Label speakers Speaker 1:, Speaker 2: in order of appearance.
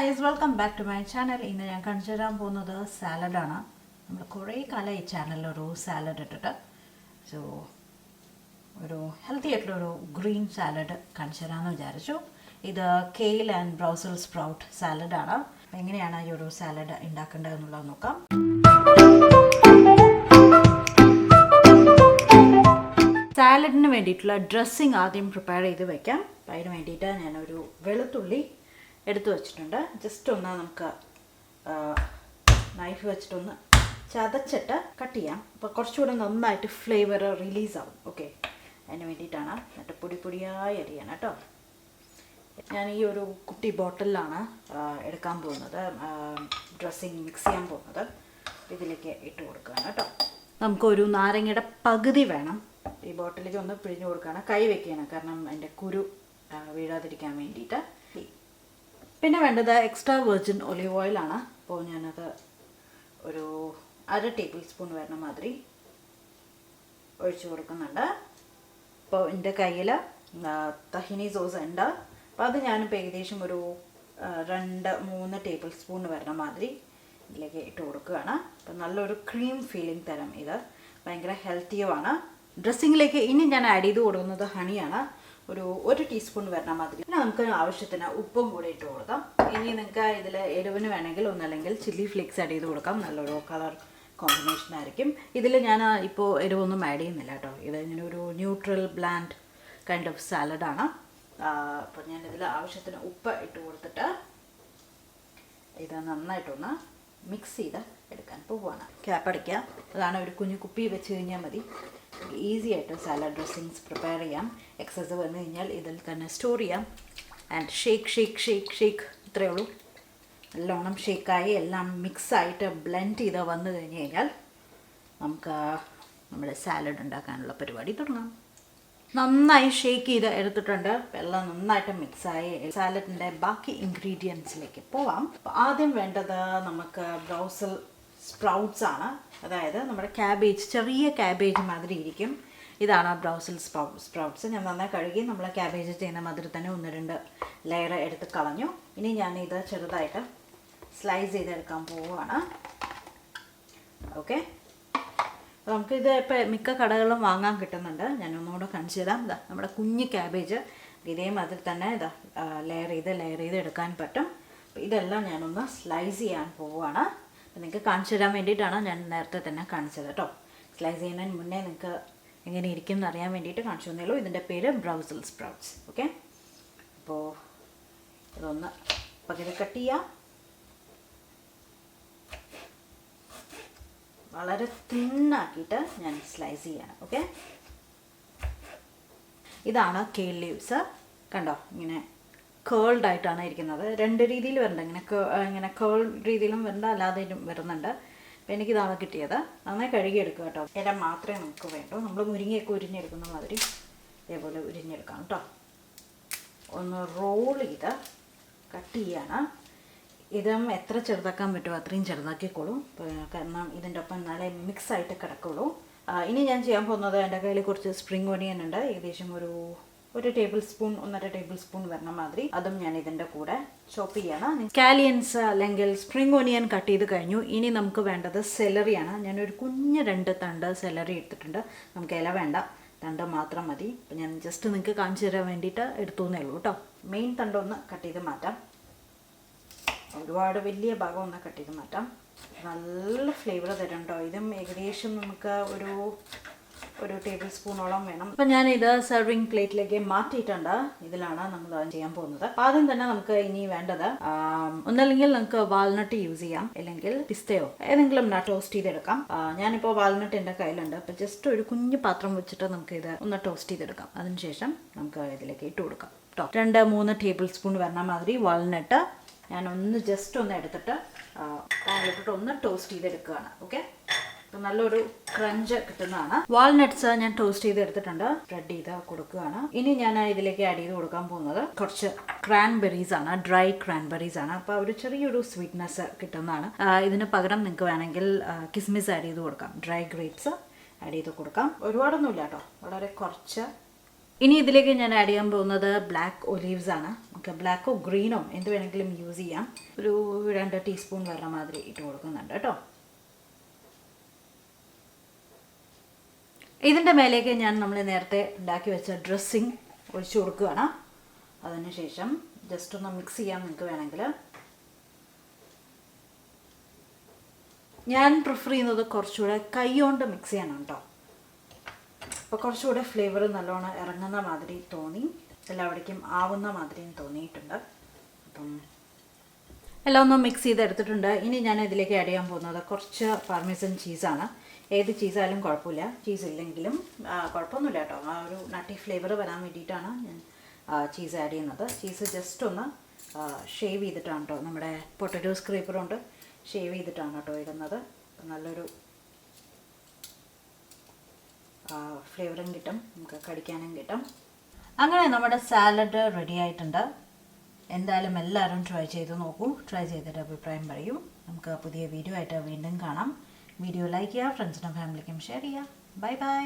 Speaker 1: Guys, welcome back to my channel. ഇന്ന് ഞാൻ കാണിച്ചു തരാൻ പോകുന്നത് സാലഡാണ്. നമ്മൾ കുറേ കാലം ഈ ചാനലിൽ ഒരു സാലഡ് ഇട്ടിട്ട് ഒരു ഹെൽത്തി ആയിട്ടുള്ളൊരു ഗ്രീൻ സാലഡ് കാണിച്ചു തരാമെന്ന് വിചാരിച്ചു. ഇത് കെയിൽ ആൻഡ് ബ്രൗസൽ സ്പ്രൗട്ട് സാലഡാണ്. എങ്ങനെയാണ് ഈ ഒരു സാലഡ് ഉണ്ടാക്കേണ്ടതെന്നുള്ളത് നോക്കാം. സാലഡിന് വേണ്ടിയിട്ടുള്ള ഡ്രസ്സിങ് ആദ്യം പ്രിപ്പയർ ചെയ്ത് വെക്കാം. അപ്പം അതിന് വേണ്ടിയിട്ട് ഞാനൊരു വെളുത്തുള്ളി എടുത്തു വെച്ചിട്ടുണ്ട്. ജസ്റ്റ് ഒന്ന് നമുക്ക് നൈഫ് വെച്ചിട്ടൊന്ന് ചതച്ചിട്ട് കട്ട് ചെയ്യാം. അപ്പോൾ കുറച്ചുകൂടെ നന്നായിട്ട് ഫ്ലേവർ റിലീസാവും. ഓക്കെ, അതിന് വേണ്ടിയിട്ടാണ്. എന്നിട്ട് പൊടിയായി അരിയണം കേട്ടോ. ഞാൻ ഈ ഒരു കുട്ടി ബോട്ടിലാണ് എടുക്കാൻ പോകുന്നത്, ഡ്രസ്സിങ് മിക്സ് ചെയ്യാൻ പോകുന്നത്. ഇതിലേക്ക് ഇട്ട് കൊടുക്കുകയാണ് കേട്ടോ. നമുക്കൊരു നാരങ്ങയുടെ പകുതി വേണം. ഈ ബോട്ടിലേക്ക് ഒന്ന് പിഴിഞ്ഞു കൊടുക്കുകയാണ്. കൈ വെക്കുകയാണ്, കാരണം അതിൻ്റെ കുരു വീഴാതിരിക്കാൻ വേണ്ടിയിട്ട്. പിന്നെ വേണ്ടത് എക്സ്ട്രാ വെർജിൻ ഒലിവ് ഓയിലാണ്. അപ്പോൾ ഞാനത് ഒരു 1/2 ടേബിൾ സ്പൂൺ വരുന്ന മാതിരി ഒഴിച്ചു കൊടുക്കുന്നുണ്ട്. അപ്പോൾ എൻ്റെ കയ്യിൽ തഹിനി സോസ് ഉണ്ട്. അപ്പോൾ അത് ഞാനിപ്പോൾ ഏകദേശം ഒരു 2-3 ടേബിൾ സ്പൂൺ വരുന്ന മാതിരി ഇതിലേക്ക് ഇട്ട് കൊടുക്കുകയാണ്. അപ്പോൾ നല്ലൊരു ക്രീം ഫീലിംഗ് തരം. ഇത് ഭയങ്കര ഹെൽത്തിയുമാണ്. ഡ്രസ്സിങ്ങിലേക്ക് ഇനി ഞാൻ ആഡ് ചെയ്ത് കൊടുക്കുന്നത് ഹണിയാണ്. ഒരു ടീസ്പൂൺ വരുന്ന മാതിരി. പിന്നെ നമുക്ക് ആവശ്യത്തിന് ഉപ്പും കൂടി ഇട്ട് കൊടുക്കാം. ഇനി നിങ്ങൾക്ക് ഇതിൽ എരിവിന് വേണമെങ്കിൽ ഒന്നല്ലെങ്കിൽ ചില്ലി ഫ്ലേക്സ് ആഡ് ചെയ്ത് കൊടുക്കാം. നല്ലൊരു കളർ കോമ്പിനേഷൻ ആയിരിക്കും. ഇതിൽ ഞാൻ ഇപ്പോൾ എരിവൊന്നും ആഡ് ചെയ്യുന്നില്ല കേട്ടോ. ഇത് ഇങ്ങനെ ഒരു ന്യൂട്രൽ ബ്ലാൻഡ് കൈൻഡ് ഓഫ് സാലഡാണ്. അപ്പോൾ ഞാനിതിൽ ആവശ്യത്തിന് ഉപ്പ് ഇട്ട് കൊടുത്തിട്ട് ഇത് നന്നായിട്ടൊന്ന് മിക്സ് ചെയ്ത് എടുക്കാൻ പോവുകയാണ്. ക്യാപ്പ് അടയ്ക്കുക. അതാണ് ഒരു കുഞ്ഞു കുപ്പി വെച്ച് കഴിഞ്ഞാൽ മതി. ഈസി ആയിട്ട് സാലഡ് ഡ്രസ്സിങ്സ് പ്രിപ്പയർ ചെയ്യാം. എക്സസ് വന്നു കഴിഞ്ഞാൽ ഇതിൽ തന്നെ സ്റ്റോർ ചെയ്യാം. ആൻഡ് ഷേക്ക് ഇത്രയേ ഉള്ളൂ. നല്ലോണം ഷേക്കായി എല്ലാം മിക്സായിട്ട് ബ്ലെൻഡ് ചെയ്ത് വന്നു കഴിഞ്ഞ് കഴിഞ്ഞാൽ നമുക്ക് നമ്മുടെ സാലഡ് ഉണ്ടാക്കാനുള്ള പരിപാടി തുടങ്ങാം. നന്നായി ഷേക്ക് ചെയ്ത് എടുത്തിട്ടുണ്ട്. എല്ലാം നന്നായിട്ട് മിക്സായി സാലഡിൻ്റെ ബാക്കി ഇൻഗ്രീഡിയൻസിലേക്ക് പോവാം. അപ്പോൾ ആദ്യം വേണ്ടത് നമുക്ക് ബ്രൗസൽ സ്പ്രൗട്ട്സ് ആണ്. അതായത് നമ്മുടെ ക്യാബേജ്, ചെറിയ ക്യാബേജ് മാതിരി ഇരിക്കും. ഇതാണ് ബ്രൗസൽ സ്പ്രൗട്ട്സ്. ഞാൻ നന്നായി കഴുകി നമ്മൾ ക്യാബേജ് ചെയ്യുന്ന മാതിരി തന്നെ 1-2 ലെയർ എടുത്ത് കളഞ്ഞു. ഇനി ഞാനിത് ചെറുതായിട്ട് സ്ലൈസ് ചെയ്തെടുക്കാൻ പോവുകയാണ്. ഓക്കെ, അപ്പോൾ നമുക്കിത് ഇപ്പോൾ മിക്ക കടകളിലും വാങ്ങാൻ കിട്ടുന്നുണ്ട്. ഞാൻ ഒന്നുകൂടെ കാണിച്ചു തരാം. ഇതാ നമ്മുടെ കുഞ്ഞ് ക്യാബേജ് ഇതേമാതിരി തന്നെ ഇതാ ലെയർ ചെയ്ത് എടുക്കാൻ പറ്റും. അപ്പോൾ ഇതെല്ലാം ഞാനൊന്ന് സ്ലൈസ് ചെയ്യാൻ പോവുകയാണ്. അപ്പോൾ നിങ്ങൾക്ക് കാണിച്ചു തരാൻ വേണ്ടിയിട്ടാണ് ഞാൻ നേരത്തെ തന്നെ കാണിച്ചത് കേട്ടോ. സ്ലൈസ് ചെയ്യുന്നതിന് മുന്നേ നിങ്ങൾക്ക് എങ്ങനെ ഇരിക്കും എന്നറിയാൻ വേണ്ടിയിട്ട് കാണിച്ചു തന്നേ ഉള്ളൂ. ഇതിൻ്റെ പേര് ബ്രൗസൽ സ്പ്രൗട്ട്സ്. ഓക്കെ, അപ്പോൾ ഇതൊന്ന് പകുതി കട്ട് ചെയ്യാം. വളരെ തിന്നാക്കിയിട്ട് ഞാൻ സ്ലൈസ് ചെയ്യണം. ഓക്കെ, ഇതാണ് കെയിൽ ലീവ്സ്. കണ്ടോ, ഇങ്ങനെ കേൾഡ് ആയിട്ടാണ് ഇരിക്കുന്നത്. 2 രീതിയിൽ വരുന്നുണ്ട്. ഇങ്ങനെ കേൾ രീതിയിലും വരുന്നുണ്ട്, അല്ലാതെ വരുന്നുണ്ട്. അപ്പോൾ എനിക്കിതാണ് കിട്ടിയത്. നന്നായി കഴുകിയെടുക്കുക കേട്ടോ. ഇല മാത്രമേ നമുക്ക് വേണ്ടൂ. നമ്മൾ മുരിങ്ങയൊക്കെ ഉരിഞ്ഞെടുക്കുന്ന മാതിരി ഇതേപോലെ ഉരിഞ്ഞെടുക്കാം കേട്ടോ. ഒന്ന് റോൾ ചെയ്ത് കട്ട് ചെയ്യാണ്. ഇതും എത്ര ചെറുതാക്കാൻ പറ്റുമോ അത്രയും ചെറുതാക്കിക്കോളൂ. കാരണം ഇതിൻ്റെ ഒപ്പം നല്ല മിക്സായിട്ട് കിടക്കുള്ളൂ. ഇനി ഞാൻ ചെയ്യാൻ പോകുന്നത്, എൻ്റെ കയ്യിൽ കുറച്ച് സ്പ്രിംഗ് ഒനിയൻ ഉണ്ട്. ഏകദേശം ഒരു 1 ടേബിൾ സ്പൂൺ 1.5 ടേബിൾ സ്പൂൺ വരുന്ന മാതിരി അതും ഞാൻ ഇതിൻ്റെ കൂടെ ചോപ്പ് ചെയ്യണം. സ്കാലിയൻസ് അല്ലെങ്കിൽ സ്പ്രിംഗ് ഒനിയൻ കട്ട് ചെയ്ത് കഴിഞ്ഞു. ഇനി നമുക്ക് വേണ്ടത് സെലറിയാണ്. ഞാനൊരു കുഞ്ഞ് 2 തണ്ട് സെലറി എടുത്തിട്ടുണ്ട്. നമുക്ക് ഇല വേണ്ട, തണ്ട് മാത്രം മതി. അപ്പം ഞാൻ ജസ്റ്റ് നിങ്ങൾക്ക് കാണിച്ചു തരാൻ വേണ്ടിയിട്ട് എടുത്തു എന്നേ ഉള്ളൂ കേട്ടോ. മെയിൻ തണ്ടൊന്ന് കട്ട് ചെയ്ത് മാറ്റാം. ഒരുപാട് വലിയ ഭാഗം ഒന്ന് കട്ട് ചെയ്ത് മാറ്റാം. നല്ല ഫ്ലേവർ തരും കേട്ടോ. ഇതും ഏകദേശം നമുക്ക് ഒരു ടേബിൾ സ്പൂണോളം വേണം. അപ്പം ഞാനിത് സെർവിങ് പ്ലേറ്റിലേക്ക് മാറ്റിയിട്ടുണ്ട്. ഇതിലാണ് നമ്മൾ ചെയ്യാൻ പോകുന്നത്. ആദ്യം തന്നെ നമുക്ക് ഇനി വേണ്ടത് ഒന്നല്ലെങ്കിൽ നമുക്ക് വാൾനട്ട് യൂസ് ചെയ്യാം, അല്ലെങ്കിൽ പിസ്തയോ ഏതെങ്കിലും ടോസ്റ്റ് ചെയ്തെടുക്കാം. ഞാനിപ്പോൾ വാൾനട്ട് എൻ്റെ കയ്യിലുണ്ട്. അപ്പം ജസ്റ്റ് ഒരു കുഞ്ഞു പാത്രം വെച്ചിട്ട് നമുക്ക് ഇത് ഒന്ന് ടോസ്റ്റ് ചെയ്തെടുക്കാം. അതിനുശേഷം നമുക്ക് ഇതിലേക്ക് ഇട്ട് കൊടുക്കാം കേട്ടോ. 2-3 ടേബിൾ സ്പൂൺ വരുന്ന മാതിരി വാൾനട്ട് ഞാനൊന്ന് ജസ്റ്റ് ഒന്ന് എടുത്തിട്ട് പാനിലിട്ടിട്ട് ഒന്ന് ടോസ്റ്റ് ചെയ്തെടുക്കുകയാണ്. ഓക്കെ, അപ്പോൾ നല്ലൊരു ക്രഞ്ച് കിട്ടുന്നതാണ്. വാൾനട്ട്സ് ഞാൻ ടോസ്റ്റ് ചെയ്ത് എടുത്തിട്ടുണ്ട്. സ്പ്രെഡ് ചെയ്ത് കൊടുക്കുകയാണ്. ഇനി ഞാൻ ഇതിലേക്ക് ആഡ് ചെയ്ത് കൊടുക്കാൻ പോകുന്നത് കുറച്ച് ക്രാൻബെറീസ് ആണ്. ഡ്രൈ ക്രാൻബെറീസ് ആണ്. അപ്പോൾ ഒരു ചെറിയൊരു സ്വീറ്റ്നെസ് കിട്ടുന്നതാണ്. ഇതിന് പകരം നിങ്ങൾക്ക് വേണമെങ്കിൽ കിസ്മിസ് ആഡ് ചെയ്ത് കൊടുക്കാം. ഡ്രൈ ഗ്രേപ്സ് ആഡ് ചെയ്ത് കൊടുക്കാം. ഒരുപാടൊന്നുമില്ല കേട്ടോ, വളരെ കുറച്ച് ഇനി ഇതിലേക്ക് ഞാൻ ആഡ് ചെയ്യാൻ പോകുന്നത് ബ്ലാക്ക് ഒലീവ്സ് ആണ്. നമുക്ക് ബ്ലാക്കോ ഗ്രീനോ എന്ത് വേണമെങ്കിലും യൂസ് ചെയ്യാം. ഒരു 2 ടീസ്പൂൺ വരണ മാതിരി ഇട്ട് കൊടുക്കുന്നുണ്ട് കേട്ടോ. ഇതിൻ്റെ മേലേക്ക് ഞാൻ നമ്മൾ നേരത്തെ ഉണ്ടാക്കി വെച്ച ഡ്രസ്സിങ് ഒഴിച്ചു കൊടുക്കുകയാണ്. അതിനുശേഷം ജസ്റ്റ് ഒന്ന് മിക്സ് ചെയ്യാം. നിങ്ങൾക്ക് വേണമെങ്കിൽ ഞാൻ പ്രിഫർ ചെയ്യുന്നത് കുറച്ചുകൂടെ കൈ കൊണ്ട് മിക്സ് ചെയ്യണം കേട്ടോ. അപ്പോൾ കുറച്ചുകൂടെ ഫ്ലേവർ നല്ലോണം ഇറങ്ങുന്ന മാതിരി തോന്നി, എല്ലാവിടേക്കും ആവുന്ന മാതിരിയും തോന്നിയിട്ടുണ്ട്. അപ്പം എല്ലാം ഒന്ന് മിക്സ് ചെയ്തെടുത്തിട്ടുണ്ട്. ഇനി ഞാൻ ഇതിലേക്ക് ആഡ് ചെയ്യാൻ പോകുന്നത് കുറച്ച് പാർമേസൻ ചീസാണ്. ഏത് ചീസായാലും കുഴപ്പമില്ല, ചീസ് ഇല്ലെങ്കിലും കുഴപ്പമൊന്നുമില്ല കേട്ടോ. ആ ഒരു നട്ടി ഫ്ലേവർ വരാൻ വേണ്ടിയിട്ടാണ് ഞാൻ ചീസ് ആഡ് ചെയ്യുന്നത്. ചീസ് ജസ്റ്റ് ഒന്ന് ഷേവ് ചെയ്തിട്ടാണ് കേട്ടോ, നമ്മുടെ പൊട്ടറ്റോ സ്ക്രേപ്പർ കൊണ്ട് ഷേവ് ചെയ്തിട്ടാണ് കേട്ടോ ഇടുന്നത്. നല്ലൊരു ഫ്ലേവറും കിട്ടും, നമുക്ക് കടിക്കാനും കിട്ടും. അങ്ങനെ നമ്മുടെ സാലഡ് റെഡി ആയിട്ടുണ്ട്. എന്തായാലും എല്ലാവരും ട്രൈ ചെയ്ത് നോക്കൂ. ട്രൈ ചെയ്തിട്ട് അഭിപ്രായം പറയൂ. നമുക്ക് പുതിയ വീഡിയോ ആയിട്ട് വീണ്ടും കാണാം. വീഡിയോ ലൈക്ക് ചെയ്യുക, ഫ്രണ്ട്സിനും ഫാമിലിക്കും ഷെയർ ചെയ്യുക. Bye bye.